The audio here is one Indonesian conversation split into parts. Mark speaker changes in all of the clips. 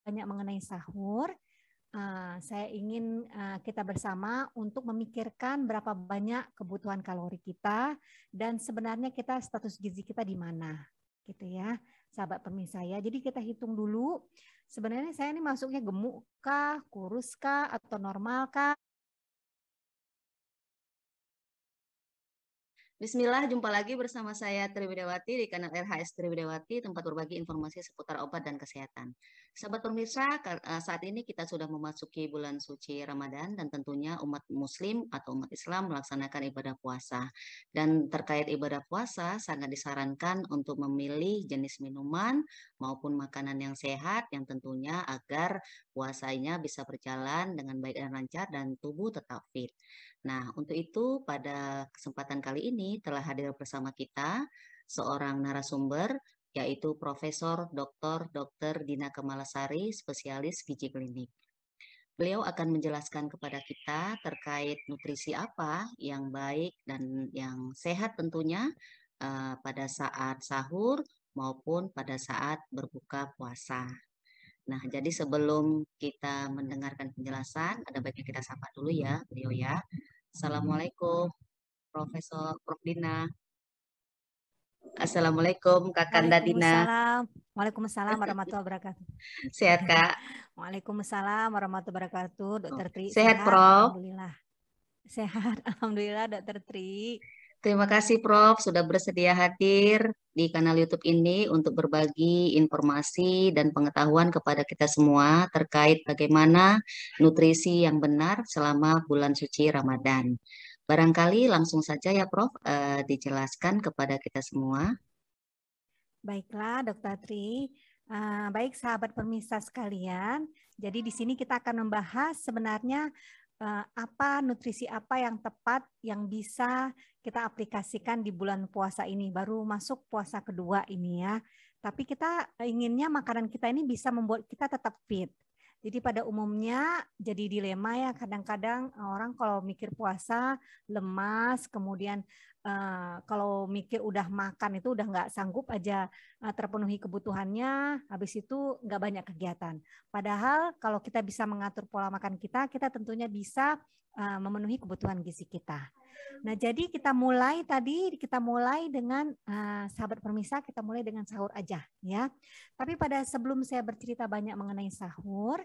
Speaker 1: banyak mengenai sahur, saya ingin kita bersama untuk memikirkan berapa banyak kebutuhan kalori kita dan sebenarnya kita status gizi kita di mana, gitu ya, sahabat pemirsa ya. Jadi kita hitung dulu, sebenarnya saya ini masuknya gemuk kah, kurus kah, atau normal kah?
Speaker 2: Bismillah, jumpa lagi bersama saya Tri Widawati di kanal RHS Tri Widawati, tempat berbagi informasi seputar obat dan kesehatan. Sahabat pemirsa, saat ini kita sudah memasuki bulan suci Ramadan dan tentunya umat Muslim atau umat Islam melaksanakan ibadah puasa. Dan terkait ibadah puasa, sangat disarankan untuk memilih jenis minuman maupun makanan yang sehat yang tentunya agar puasanya bisa berjalan dengan baik dan lancar dan tubuh tetap fit. Nah, untuk itu pada kesempatan kali ini telah hadir bersama kita seorang narasumber yaitu Profesor Dr. Dina Kemalasari, spesialis gizi klinik. Beliau akan menjelaskan kepada kita terkait nutrisi apa yang baik dan yang sehat tentunya pada saat sahur maupun pada saat berbuka puasa. Nah, jadi sebelum kita mendengarkan penjelasan, ada baiknya kita sapa dulu ya, beliau ya. Assalamualaikum, Prof. Dina. Assalamualaikum, Kakanda Dina.
Speaker 1: Waalaikumsalam. Waalaikumsalam warahmatullahi wabarakatuh.
Speaker 2: Sehat, Kak?
Speaker 1: Waalaikumsalam warahmatullahi wabarakatuh. Dokter Tri
Speaker 2: Sehat,
Speaker 1: sehat,
Speaker 2: Prof.
Speaker 1: alhamdulillah. Sehat, alhamdulillah Dokter Tri.
Speaker 2: Terima kasih, Prof. Sudah bersedia hadir di kanal YouTube ini untuk berbagi informasi dan pengetahuan kepada kita semua terkait bagaimana nutrisi yang benar selama bulan suci Ramadan. Barangkali langsung saja ya, Prof, dijelaskan kepada kita semua.
Speaker 1: Baiklah, Dokter Tri. Baik sahabat pemirsa sekalian. Jadi di sini kita akan membahas sebenarnya apa nutrisi apa yang tepat yang bisa kita aplikasikan di bulan puasa ini. Baru masuk puasa kedua ini ya. Tapi kita inginnya makanan kita ini bisa membuat kita tetap fit. Jadi pada umumnya jadi dilema ya, kadang-kadang orang kalau mikir puasa lemas, kemudian kalau mikir udah makan itu udah nggak sanggup aja terpenuhi kebutuhannya, habis itu nggak banyak kegiatan. Padahal kalau kita bisa mengatur pola makan kita, kita tentunya bisa memenuhi kebutuhan gizi kita. Nah, jadi kita mulai dengan sahabat permisa, kita mulai dengan sahur aja ya. Tapi pada sebelum saya bercerita banyak mengenai sahur,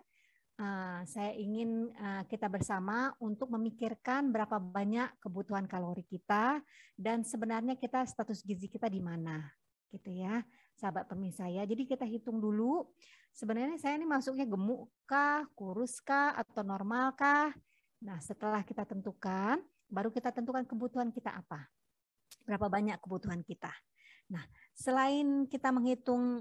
Speaker 1: saya ingin kita bersama untuk memikirkan berapa banyak kebutuhan kalori kita dan sebenarnya kita status gizi kita di mana, gitu ya, sahabat pemirsa ya. Jadi kita hitung dulu, sebenarnya saya ini masuknya gemuk kah, kurus kah, atau normal kah? Nah, setelah kita tentukan, baru kita tentukan kebutuhan kita apa, berapa banyak kebutuhan kita. Nah, selain kita menghitung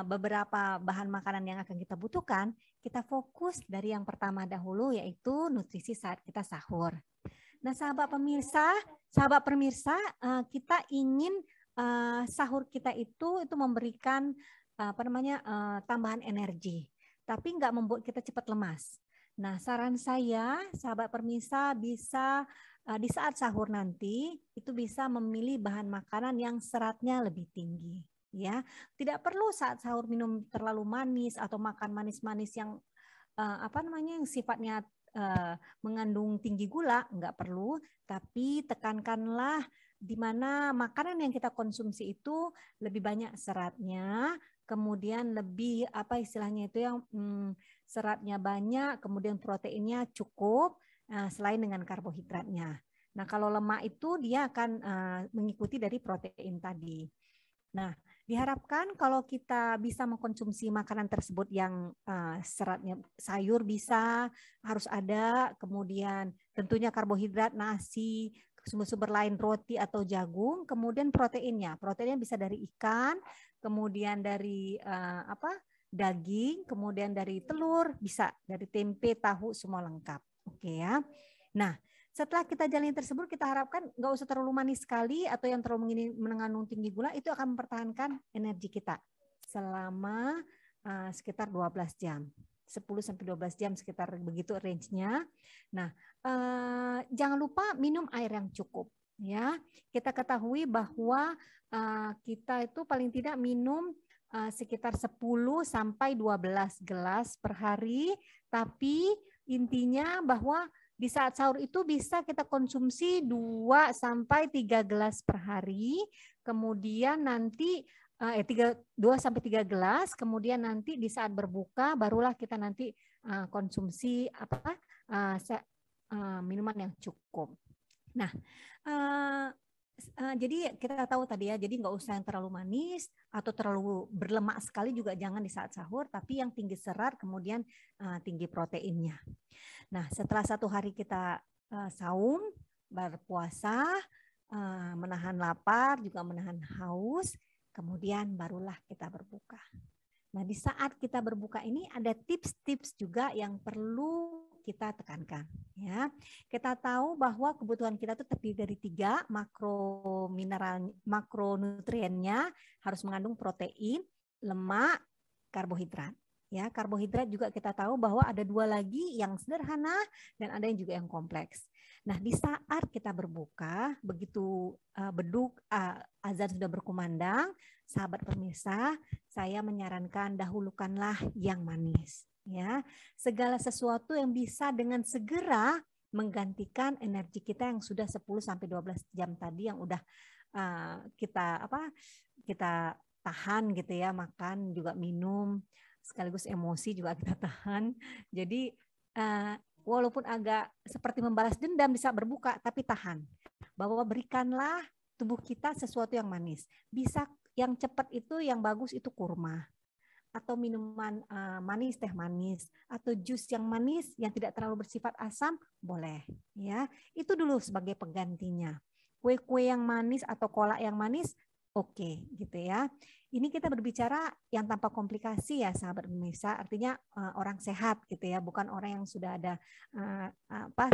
Speaker 1: beberapa bahan makanan yang akan kita butuhkan, kita fokus dari yang pertama dahulu yaitu nutrisi saat kita sahur. Nah, sahabat pemirsa, kita ingin sahur kita itu memberikan tambahan energi, tapi nggak membuat kita cepat lemas. Nah, saran saya, sahabat pemirsa bisa di saat sahur nanti itu bisa memilih bahan makanan yang seratnya lebih tinggi. Ya, tidak perlu saat sahur minum terlalu manis atau makan manis-manis yang yang sifatnya mengandung tinggi gula, nggak perlu. Tapi tekankanlah di mana makanan yang kita konsumsi itu lebih banyak seratnya, kemudian lebih istilahnya itu yang seratnya banyak, kemudian proteinnya cukup. Selain dengan karbohidratnya. Nah, kalau lemak itu dia akan mengikuti dari protein tadi. Nah, diharapkan kalau kita bisa mengkonsumsi makanan tersebut yang seratnya sayur bisa, harus ada, kemudian tentunya karbohidrat, nasi, sumber-sumber lain roti atau jagung, kemudian proteinnya bisa dari ikan, kemudian dari daging, kemudian dari telur, bisa dari tempe, tahu, semua lengkap. Oke ya. Nah, setelah kita jalani tersebut, kita harapkan nggak usah terlalu manis sekali atau yang terlalu mengandung tinggi gula, itu akan mempertahankan energi kita selama sekitar 12 jam. 10-12 jam sekitar begitu range-nya. Nah, jangan lupa minum air yang cukup. Ya, kita ketahui bahwa kita itu paling tidak minum sekitar 10 sampai 12 gelas per hari, tapi intinya bahwa di saat sahur itu bisa kita konsumsi 2 sampai 3 gelas per hari, kemudian nanti 2 sampai 3 gelas, kemudian nanti di saat berbuka barulah kita nanti konsumsi minuman yang cukup. Nah, jadi kita tahu tadi ya, jadi nggak usah yang terlalu manis atau terlalu berlemak sekali juga jangan di saat sahur, tapi yang tinggi serat kemudian tinggi proteinnya. Nah, setelah 1 hari kita saum, berpuasa, menahan lapar, juga menahan haus, kemudian barulah kita berbuka. Nah, di saat kita berbuka ini ada tips-tips juga yang perlu kita tekankan. Ya, kita tahu bahwa kebutuhan kita itu terdiri dari 3 makronutriennya harus mengandung protein, lemak, karbohidrat. Ya, karbohidrat juga kita tahu bahwa ada 2 lagi yang sederhana dan ada yang juga yang kompleks. Nah, di saat kita berbuka, begitu beduk azan sudah berkumandang, sahabat pemirsa, saya menyarankan dahulukanlah yang manis. Ya, segala sesuatu yang bisa dengan segera menggantikan energi kita yang sudah 10 sampai 12 jam tadi yang udah kita tahan gitu ya, makan juga minum sekaligus emosi juga kita tahan. Jadi walaupun agak seperti membalas dendam bisa berbuka, tapi tahan. Bahwa berikanlah tubuh kita sesuatu yang manis. Bisa yang cepat itu, yang bagus itu kurma. Atau minuman manis, teh manis. Atau jus yang manis, yang tidak terlalu bersifat asam, boleh. Ya, itu dulu sebagai penggantinya. Kue-kue yang manis atau kolak yang manis, oke, gitu ya. Ini kita berbicara yang tanpa komplikasi ya sahabat pemirsa, artinya orang sehat gitu ya, bukan orang yang sudah ada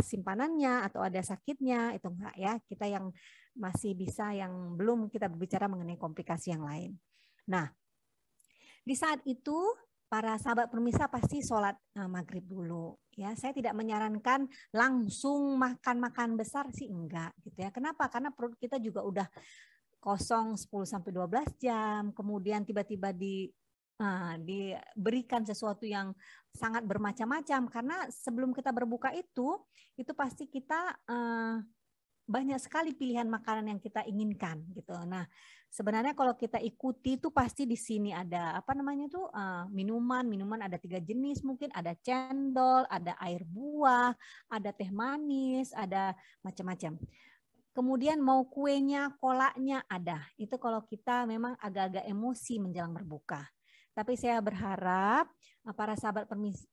Speaker 1: simpanannya atau ada sakitnya, itu enggak ya. Kita yang masih bisa, yang belum, kita berbicara mengenai komplikasi yang lain. Nah, di saat itu para sahabat pemirsa pasti sholat maghrib dulu ya. Saya tidak menyarankan langsung makan besar sih, enggak gitu ya. Kenapa? Karena perut kita juga udah kosong 10 sampai 12 jam, kemudian tiba-tiba diberikan sesuatu yang sangat bermacam-macam, karena sebelum kita berbuka itu pasti kita banyak sekali pilihan makanan yang kita inginkan gitu. Nah, sebenarnya kalau kita ikuti itu pasti di sini ada minuman ada 3 jenis, mungkin ada cendol, ada air buah, ada teh manis, ada macam-macam. Kemudian mau kuenya, kolaknya ada. Itu kalau kita memang agak-agak emosi menjelang berbuka. Tapi saya berharap para sahabat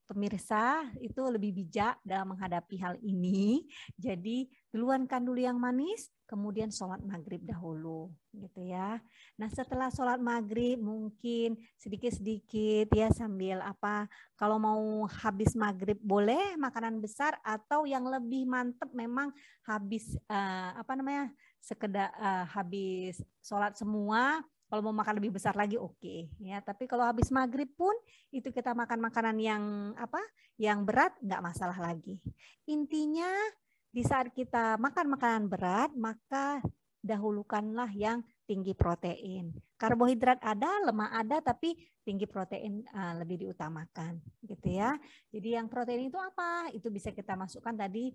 Speaker 1: pemirsa itu lebih bijak dalam menghadapi hal ini. Jadi duluankan dulu yang manis, kemudian sholat maghrib dahulu, gitu ya. Nah, setelah sholat maghrib mungkin sedikit-sedikit ya sambil kalau mau habis maghrib boleh makanan besar, atau yang lebih mantep memang habis sekedar habis sholat semua. Kalau mau makan lebih besar lagi oke ya. Tapi kalau habis maghrib pun itu kita makan makanan yang berat, nggak masalah lagi. Intinya di saat kita makan makanan berat, maka dahulukanlah yang tinggi protein. Karbohidrat ada, lemak ada, tapi tinggi protein lebih diutamakan, gitu ya. Jadi yang protein itu apa? Itu bisa kita masukkan tadi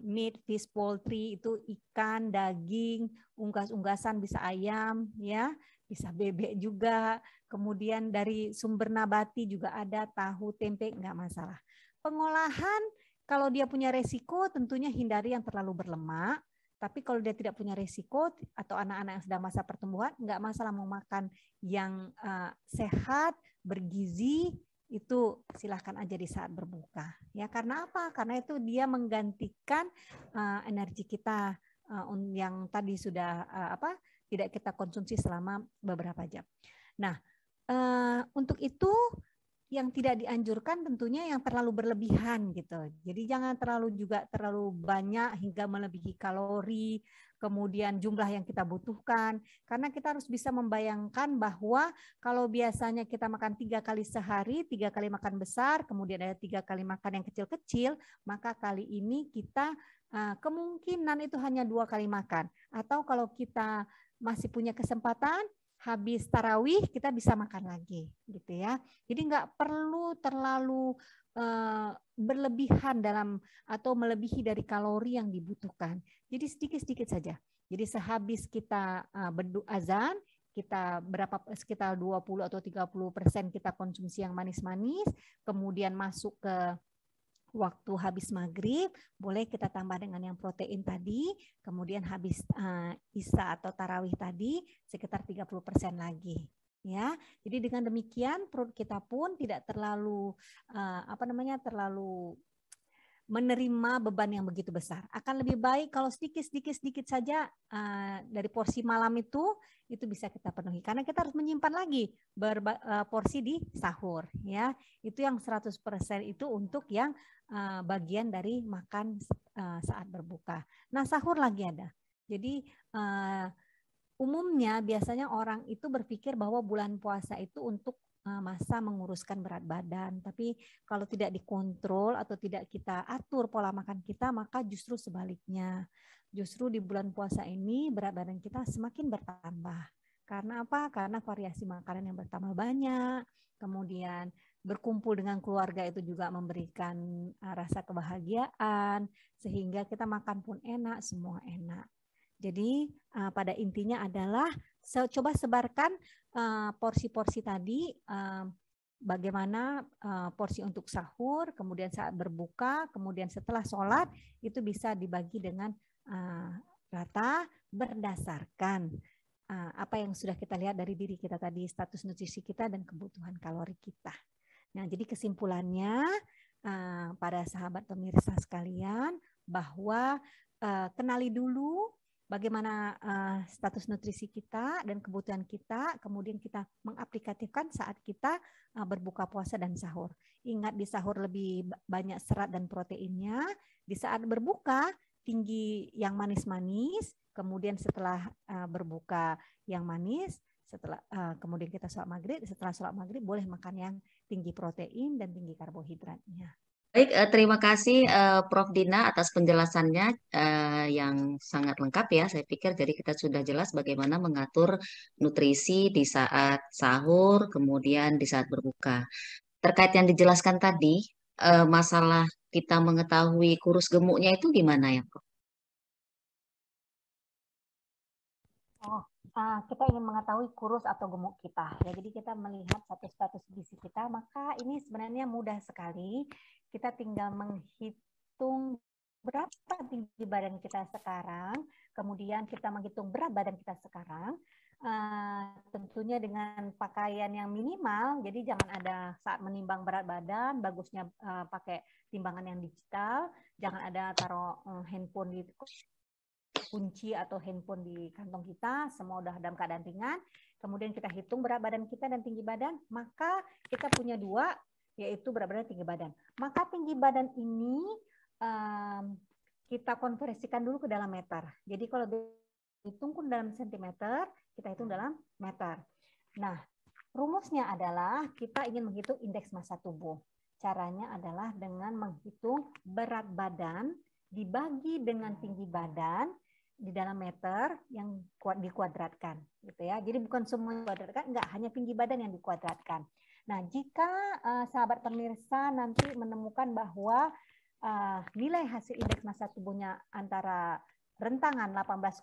Speaker 1: meat, fish, poultry, itu ikan, daging, unggas-unggasan, bisa ayam, ya, bisa bebek juga. Kemudian dari sumber nabati juga ada, tahu, tempe, nggak masalah. Pengolahan kalau dia punya resiko tentunya hindari yang terlalu berlemak. Tapi kalau dia tidak punya resiko atau anak-anak yang sedang masa pertumbuhan, nggak masalah mau makan yang sehat, bergizi, itu silahkan aja di saat berbuka. Ya, karena apa? Karena itu dia menggantikan energi kita yang tadi sudah tidak kita konsumsi selama beberapa jam. Nah, untuk itu yang tidak dianjurkan tentunya yang terlalu berlebihan gitu. Jadi jangan terlalu banyak hingga melebihi kalori, kemudian jumlah yang kita butuhkan. Karena kita harus bisa membayangkan bahwa kalau biasanya kita makan 3 kali sehari, 3 kali makan besar, kemudian ada 3 kali makan yang kecil-kecil, maka kali ini kita kemungkinan itu hanya 2 kali makan. Atau kalau kita masih punya kesempatan, habis tarawih kita bisa makan lagi gitu ya. Jadi nggak perlu terlalu berlebihan dalam atau melebihi dari kalori yang dibutuhkan. Jadi sedikit-sedikit saja. Jadi sehabis kita azan, kita sekitar 20 atau 30% kita konsumsi yang manis-manis, kemudian masuk ke waktu habis maghrib, boleh kita tambah dengan yang protein tadi, kemudian habis isya atau tarawih tadi sekitar 30% lagi. Ya, jadi dengan demikian perut kita pun tidak terlalu terlalu menerima beban yang begitu besar. Akan lebih baik kalau sedikit saja dari porsi malam itu bisa kita penuhi. Karena kita harus menyimpan lagi porsi di sahur. Ya, itu yang 100% itu untuk yang bagian dari makan saat berbuka. Nah, sahur lagi ada. Jadi umumnya biasanya orang itu berpikir bahwa bulan puasa itu untuk masa menguruskan berat badan, tapi kalau tidak dikontrol atau tidak kita atur pola makan kita, maka justru sebaliknya. Justru di bulan puasa ini berat badan kita semakin bertambah. Karena apa? Karena variasi makanan yang bertambah banyak, kemudian berkumpul dengan keluarga itu juga memberikan rasa kebahagiaan, sehingga kita makan pun enak, semua enak. Jadi pada intinya adalah coba sebarkan porsi-porsi tadi, bagaimana porsi untuk sahur, kemudian saat berbuka, kemudian setelah sholat, itu bisa dibagi dengan rata berdasarkan apa yang sudah kita lihat dari diri kita tadi, status nutrisi kita dan kebutuhan kalori kita. Nah, jadi kesimpulannya para sahabat pemirsa sekalian, bahwa kenali dulu bagaimana status nutrisi kita dan kebutuhan kita, kemudian kita mengaplikasikan saat kita berbuka puasa dan sahur. Ingat, di sahur lebih banyak serat dan proteinnya, di saat berbuka tinggi yang manis-manis, kemudian setelah berbuka yang manis, setelah kemudian kita sholat maghrib, setelah sholat maghrib boleh makan yang tinggi protein dan tinggi karbohidratnya.
Speaker 2: Baik, terima kasih Prof. Dina atas penjelasannya yang sangat lengkap ya. Saya pikir jadi kita sudah jelas bagaimana mengatur nutrisi di saat sahur, kemudian di saat berbuka. Terkait yang dijelaskan tadi, masalah kita mengetahui kurus gemuknya itu gimana ya, Prof?
Speaker 1: Kita ingin mengetahui kurus atau gemuk kita. Ya, jadi kita melihat status gizi kita, maka ini sebenarnya mudah sekali. Kita tinggal menghitung berapa tinggi badan kita sekarang, kemudian kita menghitung berat badan kita sekarang. Tentunya dengan pakaian yang minimal, jadi jangan ada saat menimbang berat badan, bagusnya pakai timbangan yang digital, jangan ada taruh handphone di kunci atau handphone di kantong kita, semua udah dalam keadaan ringan. Kemudian kita hitung berat badan kita dan tinggi badan, maka kita punya dua, yaitu berat badan dan tinggi badan. Maka tinggi badan ini kita konversikan dulu ke dalam meter. Jadi kalau dihitung dalam sentimeter, kita hitung dalam meter. Nah, rumusnya adalah kita ingin menghitung indeks massa tubuh. Caranya adalah dengan menghitung berat badan dibagi dengan tinggi badan di dalam meter yang dikuadratkan, gitu ya. Jadi bukan semua dikuadratkan, enggak, hanya tinggi badan yang dikuadratkan. Nah, jika sahabat pemirsa nanti menemukan bahwa nilai hasil indeks massa tubuhnya antara rentangan 18,5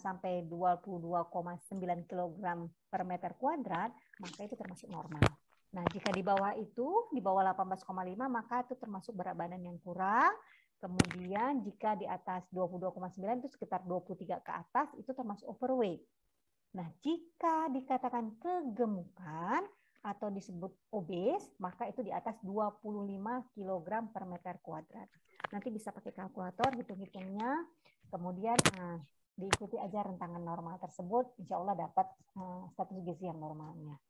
Speaker 1: sampai 22,9 kg per meter kuadrat, maka itu termasuk normal. Nah, jika di bawah itu, di bawah 18,5, maka itu termasuk berat badan yang kurang. Kemudian jika di atas 22,9 itu sekitar 23 ke atas itu termasuk overweight. Nah, jika dikatakan kegemukan atau disebut obes, maka itu di atas 25 kg per meter kuadrat. Nanti bisa pakai kalkulator, hitung-hitungnya, kemudian diikuti aja rentangan normal tersebut, insya Allah dapat status gizi yang normalnya.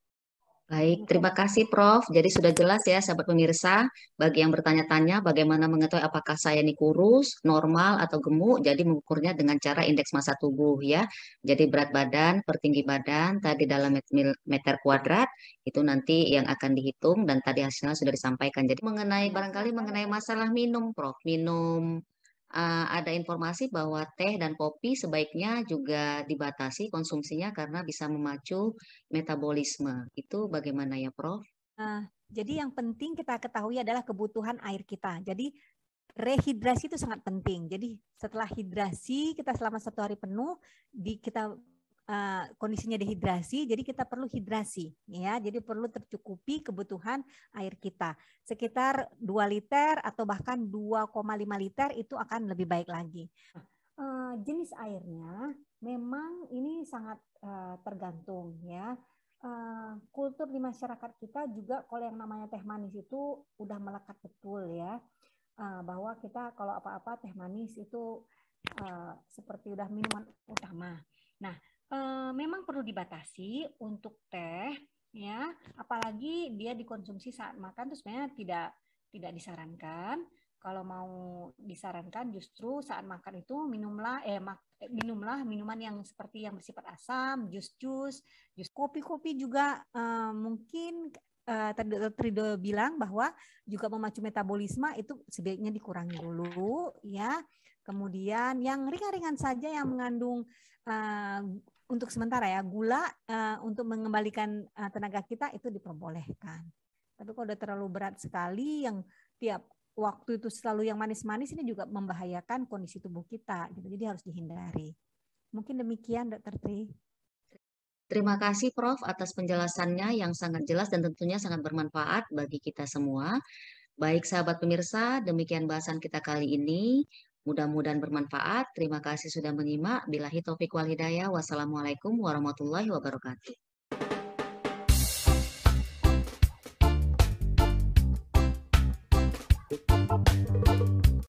Speaker 2: Baik, terima kasih Prof. Jadi sudah jelas ya sahabat pemirsa, bagi yang bertanya-tanya bagaimana mengetahui apakah saya ini kurus, normal, atau gemuk, jadi mengukurnya dengan cara indeks massa tubuh ya. Jadi berat badan per tinggi badan tadi dalam meter kuadrat, itu nanti yang akan dihitung dan tadi hasilnya sudah disampaikan. Jadi barangkali mengenai masalah minum Prof, minum ada informasi bahwa teh dan kopi sebaiknya juga dibatasi konsumsinya karena bisa memacu metabolisme. Itu bagaimana ya, Prof?
Speaker 1: Jadi yang penting kita ketahui adalah kebutuhan air kita. Jadi rehidrasi itu sangat penting. Jadi setelah hidrasi kita selama 1 hari penuh, kita kondisinya dehidrasi, jadi kita perlu hidrasi, ya. Jadi perlu tercukupi kebutuhan air kita. Sekitar 2 liter atau bahkan 2,5 liter itu akan lebih baik lagi. Jenis airnya memang ini sangat tergantung, ya. Kultur di masyarakat kita juga kalau yang namanya teh manis itu udah melekat betul, ya. Bahwa kita kalau apa-apa teh manis itu seperti udah minuman utama. Nah, memang perlu dibatasi untuk teh, ya, apalagi dia dikonsumsi saat makan, terus sebenarnya tidak disarankan. Kalau mau disarankan justru saat makan itu minumlah minuman yang seperti yang bersifat asam, jus kopi juga mungkin Trido bilang bahwa juga memacu metabolisme itu sebaiknya dikurangi dulu, ya. Kemudian yang ringan-ringan saja yang mengandung untuk sementara ya gula untuk mengembalikan tenaga kita itu diperbolehkan. Tapi kalau udah terlalu berat sekali yang tiap waktu itu selalu yang manis-manis ini juga membahayakan kondisi tubuh kita gitu. Jadi harus dihindari. Mungkin demikian Dr. Tri.
Speaker 2: Terima kasih Prof atas penjelasannya yang sangat jelas dan tentunya sangat bermanfaat bagi kita semua. Baik sahabat pemirsa, demikian bahasan kita kali ini. Mudah-mudahan bermanfaat. Terima kasih sudah menyimak. Billahi taufiq wal hidayah. Wassalamualaikum warahmatullahi wabarakatuh.